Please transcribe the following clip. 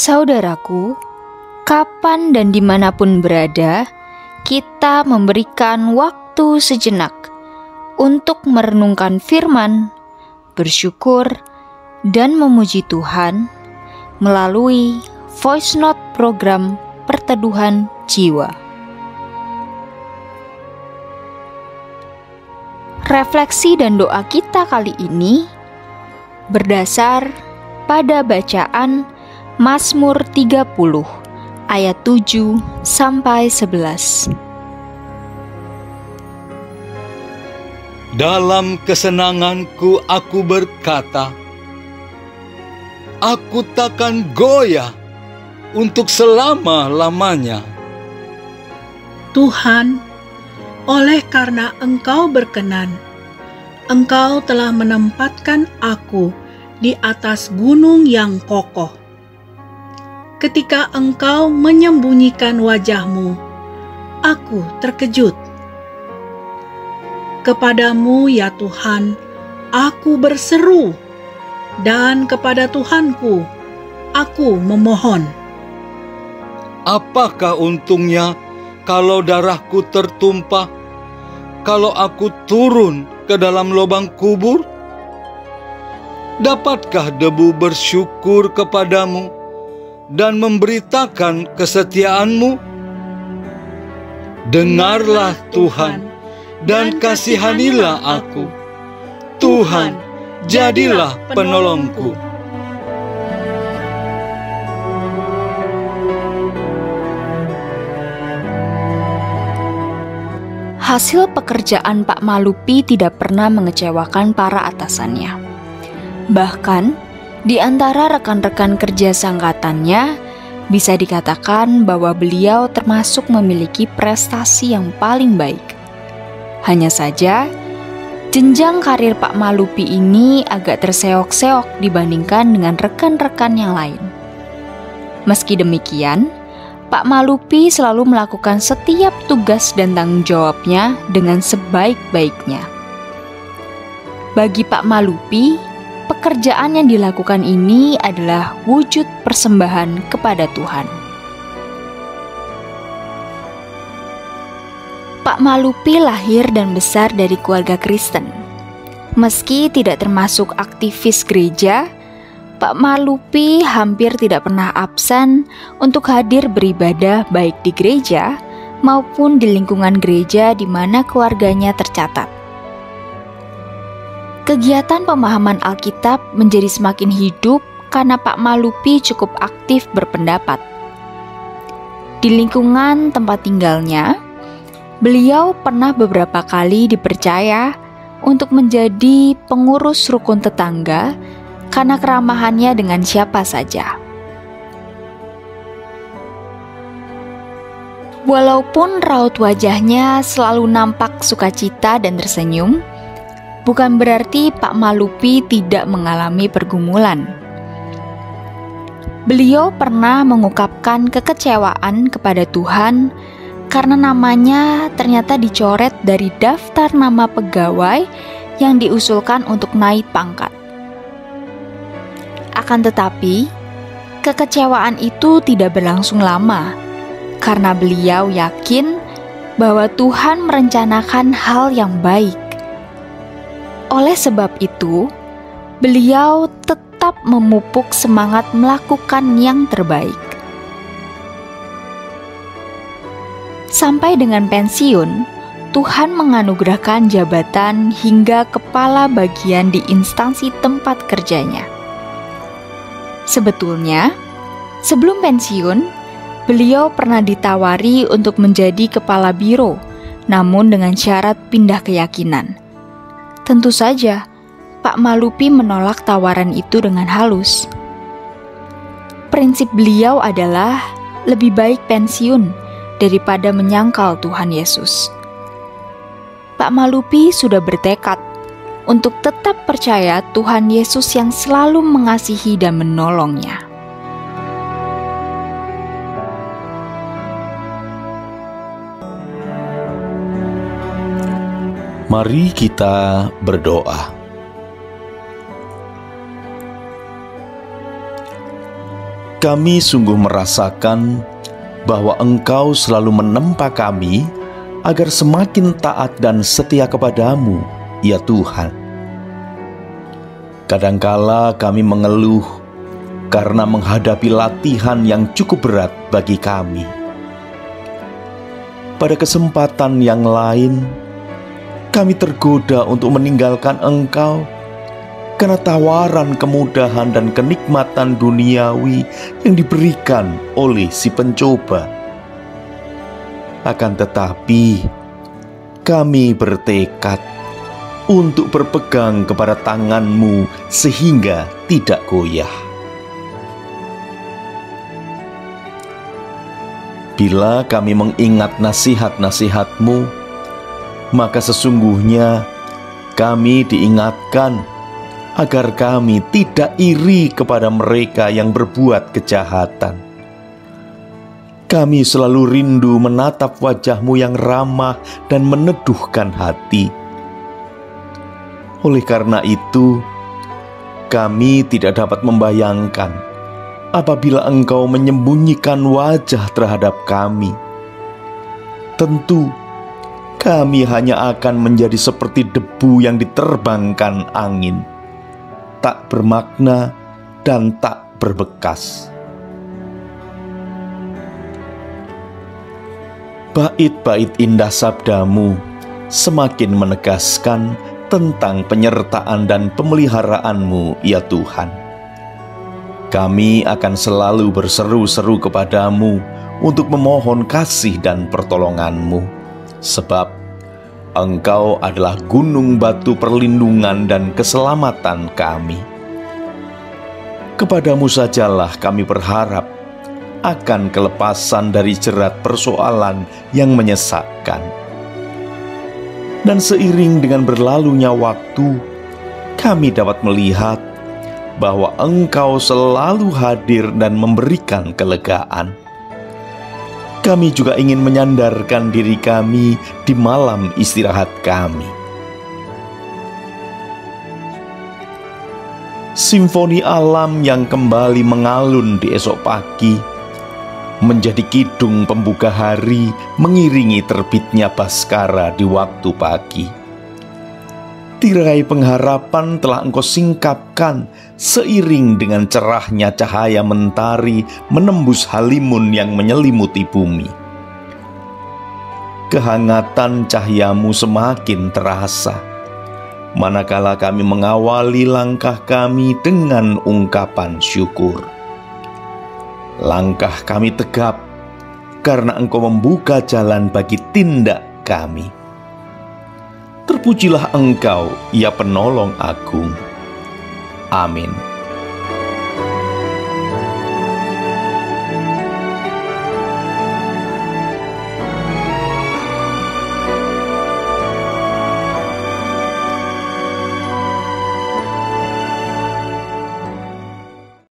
Saudaraku, kapan dan dimanapun berada, kita memberikan waktu sejenak untuk merenungkan firman, bersyukur, dan memuji Tuhan melalui voice note program Perteduhan Jiwa. Refleksi dan doa kita kali ini berdasar pada bacaan Mazmur 30 ayat 7 sampai 11. Dalam kesenanganku aku berkata, aku takkan goyah untuk selama-lamanya. Tuhan, oleh karena Engkau berkenan, Engkau telah menempatkan aku di atas gunung yang kokoh. Ketika Engkau menyembunyikan wajah-Mu, aku terkejut. Kepadamu, ya Tuhan, aku berseru, dan kepada Tuhanku, aku memohon. Apakah untungnya kalau darahku tertumpah, kalau aku turun ke dalam lubang kubur? Dapatkah debu bersyukur kepadamu dan memberitakan kesetiaan-Mu? Dengarlah Tuhan, dan kasihanilah aku. Tuhan, jadilah penolongku. Hasil pekerjaan Pak Malupi tidak pernah mengecewakan para atasannya. Bahkan, di antara rekan-rekan kerja sangkatannya, bisa dikatakan bahwa beliau termasuk memiliki prestasi yang paling baik. Hanya saja, jenjang karir Pak Malupi ini agak terseok-seok dibandingkan dengan rekan-rekan yang lain. Meski demikian, Pak Malupi selalu melakukan setiap tugas dan tanggung jawabnya dengan sebaik-baiknya. Bagi Pak Malupi, pekerjaan yang dilakukan ini adalah wujud persembahan kepada Tuhan. Pak Malupi lahir dan besar dari keluarga Kristen. Meski tidak termasuk aktivis gereja, Pak Malupi hampir tidak pernah absen untuk hadir beribadah baik di gereja maupun di lingkungan gereja di mana keluarganya tercatat. Kegiatan pemahaman Alkitab menjadi semakin hidup karena Pak Malupi cukup aktif berpendapat. Di lingkungan tempat tinggalnya, beliau pernah beberapa kali dipercaya untuk menjadi pengurus rukun tetangga karena keramahannya dengan siapa saja. Walaupun raut wajahnya selalu nampak sukacita dan tersenyum, bukan berarti Pak Malupi tidak mengalami pergumulan. Beliau pernah mengungkapkan kekecewaan kepada Tuhan karena namanya ternyata dicoret dari daftar nama pegawai yang diusulkan untuk naik pangkat. Akan tetapi, kekecewaan itu tidak berlangsung lama karena beliau yakin bahwa Tuhan merencanakan hal yang baik. Oleh sebab itu, beliau tetap memupuk semangat melakukan yang terbaik. Sampai dengan pensiun, Tuhan menganugerahkan jabatan hingga kepala bagian di instansi tempat kerjanya. Sebetulnya, sebelum pensiun, beliau pernah ditawari untuk menjadi kepala biro, namun dengan syarat pindah keyakinan. Tentu saja, Pak Malupi menolak tawaran itu dengan halus. Prinsip beliau adalah lebih baik pensiun daripada menyangkal Tuhan Yesus. Pak Malupi sudah bertekad untuk tetap percaya Tuhan Yesus yang selalu mengasihi dan menolongnya. Mari kita berdoa. Kami sungguh merasakan bahwa Engkau selalu menempa kami agar semakin taat dan setia kepadamu, ya Tuhan. Kadangkala kami mengeluh karena menghadapi latihan yang cukup berat bagi kami. Pada kesempatan yang lain, kami tergoda untuk meninggalkan Engkau karena tawaran kemudahan dan kenikmatan duniawi yang diberikan oleh si pencoba. Akan tetapi, kami bertekad untuk berpegang kepada tangan-Mu sehingga tidak goyah. Bila kami mengingat nasihat-nasihat-Mu, maka sesungguhnya kami diingatkan agar kami tidak iri kepada mereka yang berbuat kejahatan. Kami selalu rindu menatap wajah-Mu yang ramah dan meneduhkan hati. Oleh karena itu, kami tidak dapat membayangkan apabila Engkau menyembunyikan wajah terhadap kami. Tentu, kami hanya akan menjadi seperti debu yang diterbangkan angin, tak bermakna dan tak berbekas. Bait-bait indah sabda-Mu semakin menegaskan tentang penyertaan dan pemeliharaan-Mu, ya Tuhan. Kami akan selalu berseru-seru kepadamu untuk memohon kasih dan pertolongan-Mu, sebab Engkau adalah gunung batu perlindungan dan keselamatan kami. Kepadamu sajalah kami berharap akan kelepasan dari jerat persoalan yang menyesakkan. Dan seiring dengan berlalunya waktu, kami dapat melihat bahwa Engkau selalu hadir dan memberikan kelegaan. Kami juga ingin menyandarkan diri kami di malam istirahat kami. Simfoni alam yang kembali mengalun di esok pagi menjadi kidung pembuka hari mengiringi terbitnya Baskara di waktu pagi. Tirai pengharapan telah Engkau singkapkan seiring dengan cerahnya cahaya mentari menembus halimun yang menyelimuti bumi. Kehangatan cahaya-Mu semakin terasa, manakala kami mengawali langkah kami dengan ungkapan syukur. Langkah kami tegap karena Engkau membuka jalan bagi tindak kami. Terpujilah Engkau, ya Penolong Agung. Amin.